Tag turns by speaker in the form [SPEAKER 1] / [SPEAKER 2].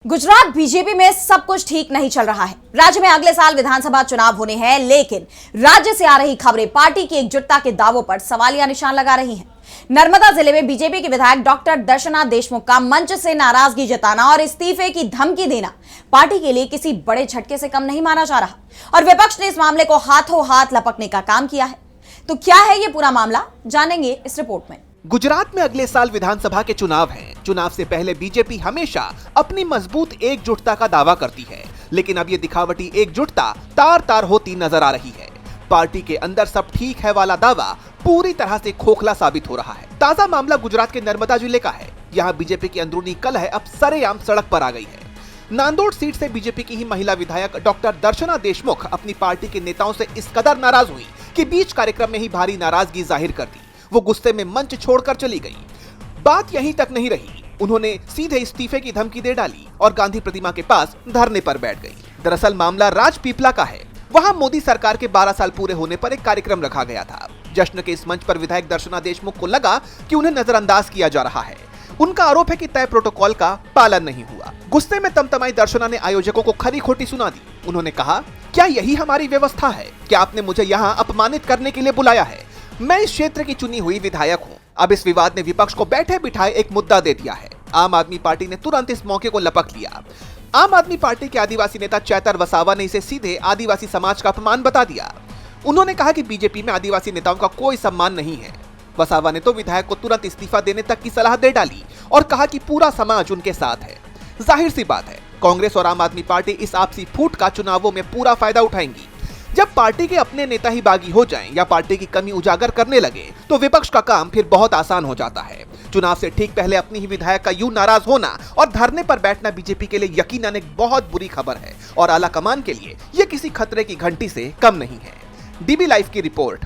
[SPEAKER 1] Gujarat BJP में सब कुछ ठीक नहीं चल रहा है। राज्य में अगले साल विधानसभा चुनाव होने हैं, लेकिन राज्य से आ रही खबरें पार्टी की एकजुटता के दावों पर सवालिया निशान लगा रही हैं। नर्मदा जिले में बीजेपी के विधायक डॉक्टर दर्शना देशमुख का मंच से नाराजगी जताना और इस्तीफे की धमकी देना पार्टी के लिए किसी बड़े झटके से कम नहीं माना जा रहा और विपक्ष ने इस मामले को हाथों हाथ लपकने का काम किया है। तो क्या है ये पूरा मामला, जानेंगे इस रिपोर्ट में।
[SPEAKER 2] गुजरात में अगले साल विधानसभा के चुनाव हैं। चुनाव से पहले बीजेपी हमेशा अपनी मजबूत एकजुटता का दावा करती है, लेकिन अब ये दिखावटी एकजुटता तार तार होती नजर आ रही है। पार्टी के अंदर सब ठीक है वाला दावा पूरी तरह से खोखला साबित हो रहा है। ताजा मामला गुजरात के नर्मदा जिले का है। यहाँ बीजेपी की अंदरूनी कलह अब सरेआम सड़क पर आ गई है। नांदोड़ सीट से बीजेपी की ही महिला विधायक डॉक्टर दर्शना देशमुख अपनी पार्टी के नेताओं से इस कदर नाराज हुई कि बीच कार्यक्रम में ही भारी नाराजगी जाहिर कर दी। वो गुस्से में मंच छोड़कर चली गई। बात यहीं तक नहीं रही, उन्होंने सीधे इस्तीफे की धमकी दे डाली और गांधी प्रतिमा के पास धरने पर बैठ गई। दरअसल मामला राजपीपला का है। वहां मोदी सरकार के 12 साल पूरे होने पर एक कार्यक्रम रखा गया था। जश्न के इस मंच पर विधायक दर्शना देशमुख को लगा कि उन्हें नजरअंदाज किया जा रहा है। उनका आरोप है कि तय प्रोटोकॉल का पालन नहीं हुआ। गुस्से में तमतमाई दर्शना ने आयोजकों को खरी खोटी सुना दी। उन्होंने कहा, क्या यही हमारी व्यवस्था है? क्या आपने मुझे यहाँ अपमानित करने के लिए बुलाया है? मैं इस क्षेत्र की चुनी हुई विधायक हूँ। अब इस विवाद ने विपक्ष को बैठे बिठाए एक मुद्दा दे दिया है। आम आदमी पार्टी ने तुरंत इस मौके को लपक लिया। आम आदमी पार्टी के आदिवासी नेता चैतर वसावा ने इसे सीधे आदिवासी समाज का अपमान बता दिया। उन्होंने कहा कि बीजेपी में आदिवासी नेताओं का कोई सम्मान नहीं है। वसावा ने तो विधायक को तुरंत इस्तीफा देने तक की सलाह दे डाली और कहा कि पूरा समाज उनके साथ है। जाहिर सी बात है, कांग्रेस और आम आदमी पार्टी इस आपसी फूट का चुनावों में पूरा फायदा उठाएंगी। जब पार्टी के अपने नेता ही बागी हो जाएं या पार्टी की कमी उजागर करने लगे तो विपक्ष का काम फिर बहुत आसान हो जाता है। चुनाव से ठीक पहले अपनी ही विधायक का यूं नाराज होना और धरने पर बैठना बीजेपी के लिए यकीनन एक बहुत बुरी खबर है और आला कमान के लिए ये किसी खतरे की घंटी से कम नहीं है। डीबी लाइव की रिपोर्ट।